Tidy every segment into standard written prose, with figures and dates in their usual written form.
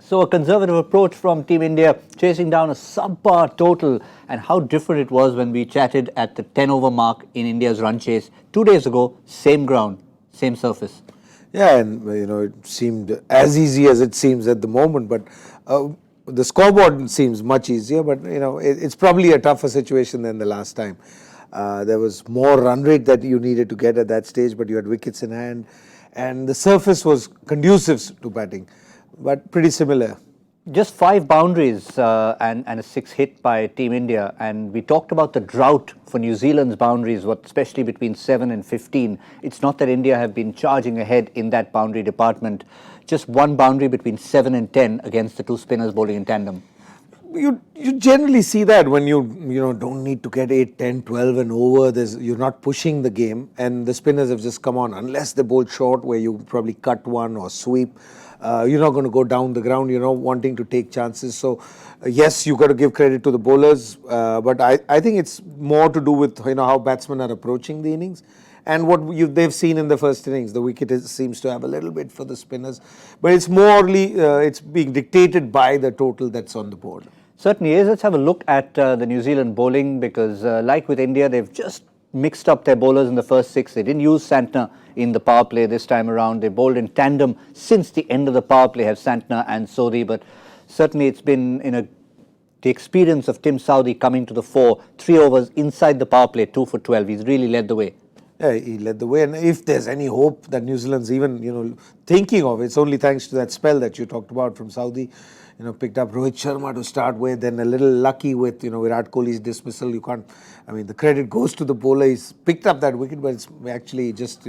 So a conservative approach from Team India, chasing down a subpar total, and how different it was when we chatted at the 10-over mark in India's run chase 2 days ago. Same ground, same surface. Yeah, and it seemed as easy as it seems at the moment, but the scoreboard seems much easier. But it's probably a tougher situation than the last time. There was more run rate that you needed to get at that stage, but you had wickets in hand, and the surface was conducive to batting, but pretty similar. Just 5 boundaries and a 6 hit by Team India, and we talked about the drought for New Zealand's boundaries, especially between 7 and 15. It's not that India have been charging ahead in that boundary department. Just 1 boundary between 7 and 10 against the 2 spinners bowling in tandem. You generally see that when you don't need to get 8, 10, 12 and over. You're not pushing the game, and the spinners have just come on. Unless they bowl short, where you probably cut one or sweep, you're not going to go down the ground. You're not wanting to take chances. So yes, you got to give credit to the bowlers, but I think it's more to do with how batsmen are approaching the innings. And what they've seen in the first innings, the wicket seems to have a little bit for the spinners, but it's it's being dictated by the total that's on the board. Certainly is. Let's have a look at the New Zealand bowling, because like with India, they've just mixed up their bowlers in the first 6. They didn't use Santner in the power play this time around. They bowled in tandem since the end of the power play, have Santner and Sodhi, but certainly it's been the experience of Tim Southee coming to the fore. 3 overs inside the power play, 2 for 12. He's really led the way. Yeah, he led the way, and if there's any hope that New Zealand's even thinking of, it's only thanks to that spell that you talked about from Southee. Picked up Rohit Sharma to start with, then a little lucky with Virat Kohli's dismissal. You can't. I mean, the credit goes to the bowler. He's picked up that wicket, but it's actually just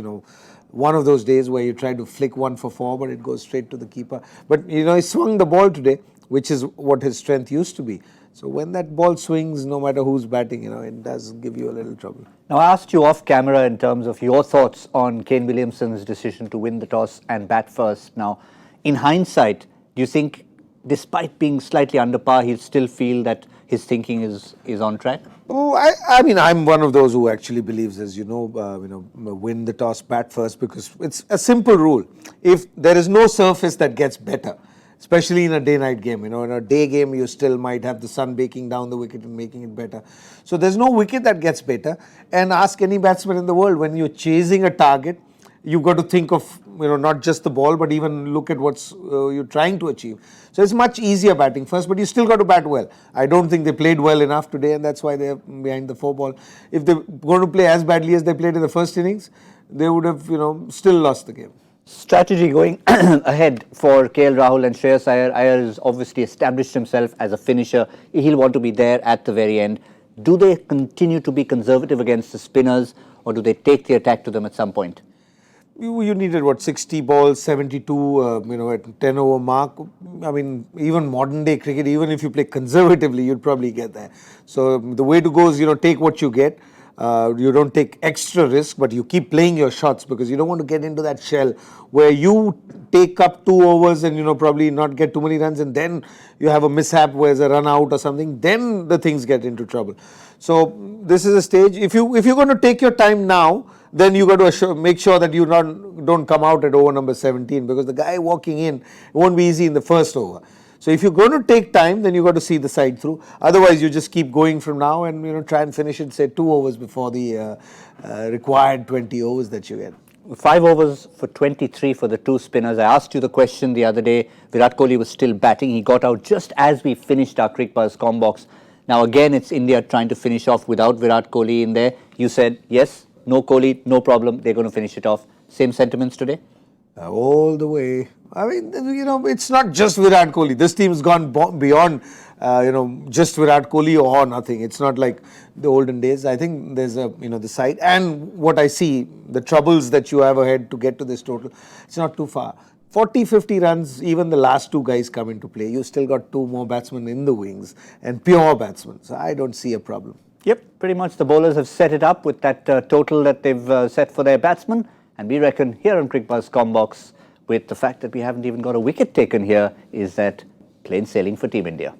one of those days where you try to flick 1 for 4, but it goes straight to the keeper. But he swung the ball today, which is what his strength used to be. So when that ball swings, no matter who's batting, it does give you a little trouble. Now, I asked you off camera in terms of your thoughts on Kane Williamson's decision to win the toss and bat first. Now, in hindsight, do you think, despite being slightly under par, he'll still feel that his thinking is on track? Oh, I mean, I'm one of those who actually believes, as win the toss, bat first, because it's a simple rule. If there is no surface that gets better, especially in a day-night game, in a day game, you still might have the sun baking down the wicket and making it better. So there's no wicket that gets better. And ask any batsman in the world, when you're chasing a target, you've got to think of, not just the ball, but even look at what's you're trying to achieve. So it's much easier batting first, but you still got to bat well. I don't think they played well enough today, and that's why they're behind the 4 ball. If they're going to play as badly as they played in the first innings, they would have, still lost the game. Strategy going ahead for KL Rahul and Shreyas Iyer. Iyer has obviously established himself as a finisher. He'll want to be there at the very end. Do they continue to be conservative against the spinners, or do they take the attack to them at some point? You needed 60 balls, 72, at 10 over mark. I mean, even modern day cricket, even if you play conservatively, you'd probably get there. So the way to go is, take what you get. You don't take extra risk, but you keep playing your shots, because you don't want to get into that shell where you take up 2 overs and probably not get too many runs, and then you have a mishap where there's a run out or something. Then the things get into trouble. So this is a stage. If you're going to take your time now, then you got to make sure that you don't come out at over number 17, because the guy walking in, it won't be easy in the first over. So if you're going to take time, then you got to see the side through. Otherwise, you just keep going from now and try and finish it, say 2 overs before the required 20 overs that you get. 5 overs for 23 for the 2 spinners. I asked you the question the other day. Virat Kohli was still batting. He got out just as we finished our Cricbuzz Comm box. Now again, it's India trying to finish off without Virat Kohli in there. You said yes, no Kohli, no problem. They're going to finish it off. Same sentiments today? All the way. I mean, it's not just Virat Kohli. This team's gone beyond, just Virat Kohli or nothing. It's not like the olden days. I think there's the side, and what I see, the troubles that you have ahead to get to this total, it's not too far. 40, 50 runs, even the last 2 guys come into play. You still got 2 more batsmen in the wings, and pure batsmen. So I don't see a problem. Yep, pretty much the bowlers have set it up with that total that they've set for their batsmen. And we reckon here on Cricbuzz Comm box, with the fact that we haven't even got a wicket taken here, is that plain sailing for Team India.